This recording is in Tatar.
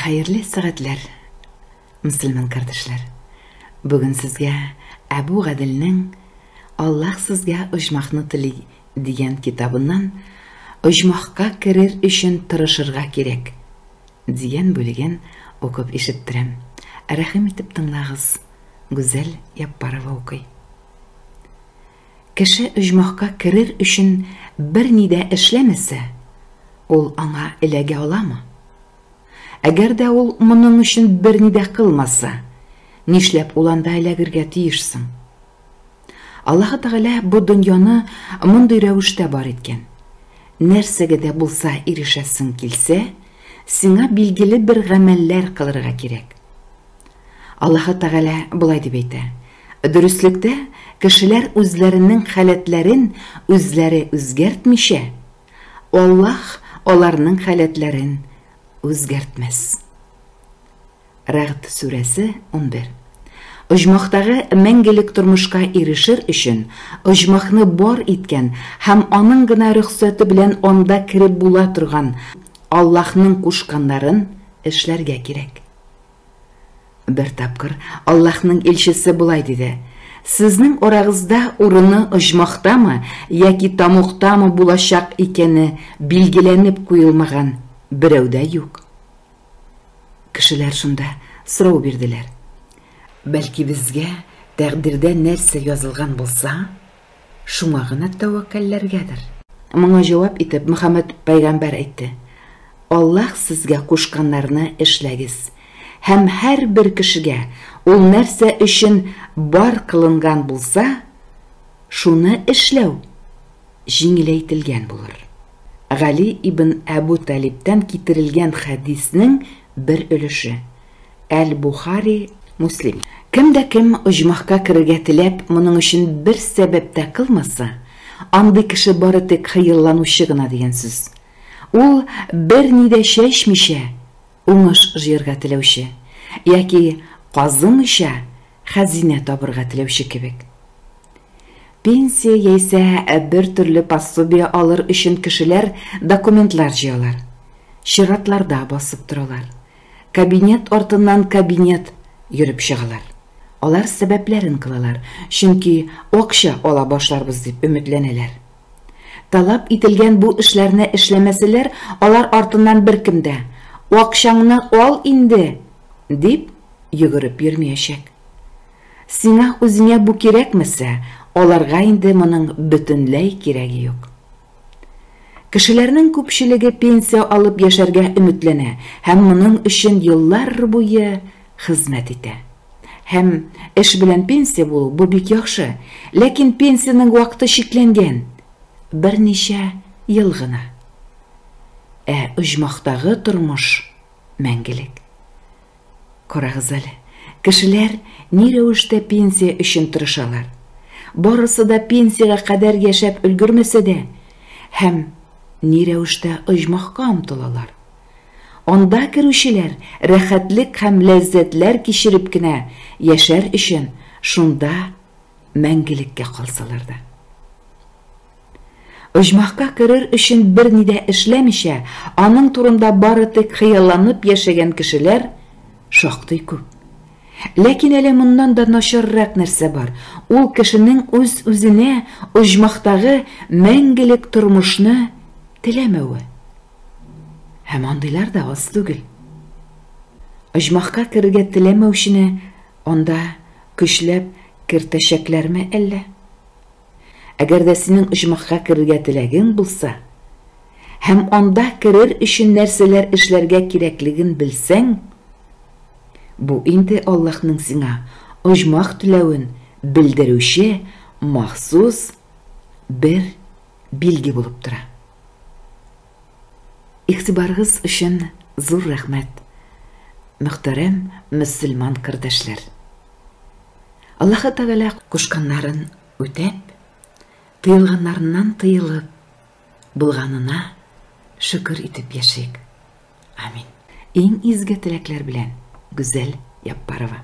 Hayırlı saatler, Müslüman kardeşler. Bugün sizge Abu Gadil'nin Allah sizge ujmaqni tili degan kitabından ujmaqqa kirir üçün tırışırga kerek degan bölegen okup işittirem. Rahim etip tınlağız. Güzel Yapparova okuy. Kişi ujmaqqa kirir üçün bir nide işlemese, ol ana ilege olamı? Eğer de ol bunun üçün bir nide kılmasa, nişlep olanda ilegirge tiyişsin. Allah Teala bu dünyаны munday rəvişdə bar etken. Nersege de bulsa erişesin kilse, sina bilgili bir gameller kılırga kerek. Allah Teala bulay dep ayta. Dürüstlükte kişiler özlerinin haletlerin özleri özgertmişe, Allah onlarının haletlerin özgertmez. Ra'd suresi 11. Ujmaqtagı mengelik turmuşka erişir üçün ujmaqni bor etken hem onun gına rüxsatı bilen onda kirip bula turgan Allah'nın kuşkanların işlerge kerek. Bir tapkır Allah'ның elçisi bulay dedi. Sizning orağızda urunu ujmaqta mı yaki tamuqta mı bulaşak ekeni bilgilenip koyulmagan birevde yok. Kişiler şunda sırau berdiler. Belki bizge takdirde nerse yazılgan bolsa, şumağına tevakkallergedir. Muna cevap etip Muhammed Peygamber aytdı. Allah sizge kuşkanlarını işlegiz. Hem her bir kişige ol nerse üçün bar kılıngan bolsa, şunu işlev jingileytilgen bulur. Ali ibn Abu Talib'ten kitirilgen hadisinin bir ölüşü. El-Bukhari, Muslim. Kimde kim ujmaqqa kirge tilep, bunun üçün bir sebepte kılmasa, andı kişi barı tek hayırlanışı gına degen söz. Ol bir nide şeşmişe, uңыш жирga tilevşi, yaki qazımışa, hazine tabırga tilevşi kebek. Pensiya ise bir türlü пособие alır üçün kişiler dokumentlar jiyalar. Şiratlarda basıp duralar. Kabinet ortından kabinet yürüp çıgalar. Olar sebeplerin kılalar. Çünkü okşa ola başlarız dep ümitleneler. Talap itilgen bu işlerini işlemeseler, olar ortından bir kimde okşanını ol indi dep yugurip yürmeyeşek. Sina özüne bu kerekmese, olarga indi bunun bütünley keregi yok. Kişilerinin köpçüligi pensiya alıp yaşarga ümitlene, hem bunun üçün yıllar boyu hizmet ete. Hem iş bilen pensiya bulu bu bek yaxşı, lakin pensiyanın vaqti şeklengen, bir neçe yıl gına. Ujmaqtagı turmuş mengilik. Korağız ali, kişiler ne rəvişte pensiya üçün tırışalar. Barısı da pensiyaga kadar yaşap ülgürmese de, hem ne rəvişte ujmaqqa umtulalar. Onda kiruşiler rahatlik hem lezzetler kişirip kine yaşar üçün şunda mengilikke kalsalar da. Ujmaqqa kirir üçün bir nide işlemişe, anın turunda barı tek hıyallanıp yaşayan kişiler şoqtay köp. Lakin ele bundan da naşarrak nerse var. Ol kişinin öz-özüne ujmaqtagı mengilik turmuşnu tilemevi. Hem andaylar da az tügül. Ujmaqqa kirge tilemevşini onda küçlep kirteşekler mi elle? Eğer de senin ujmaqqa kirge tilegin bulsa, hem onda kirir üçün nerseler işlerge kerekligin bilsen, bu indi Allah'ның sina ujmaq tülewin bildirüşe mahsus bir bilgi bulup tura. İhtibarınız üçün zor rahmet, muhterem Müslüman kardeşler. Allah Teala kuşkanların ötep, tıyılganlarından tıyılıp, bulganına şükür etip yaşayık. Amin. En izgi tilekler bilen Güzel Yapparova.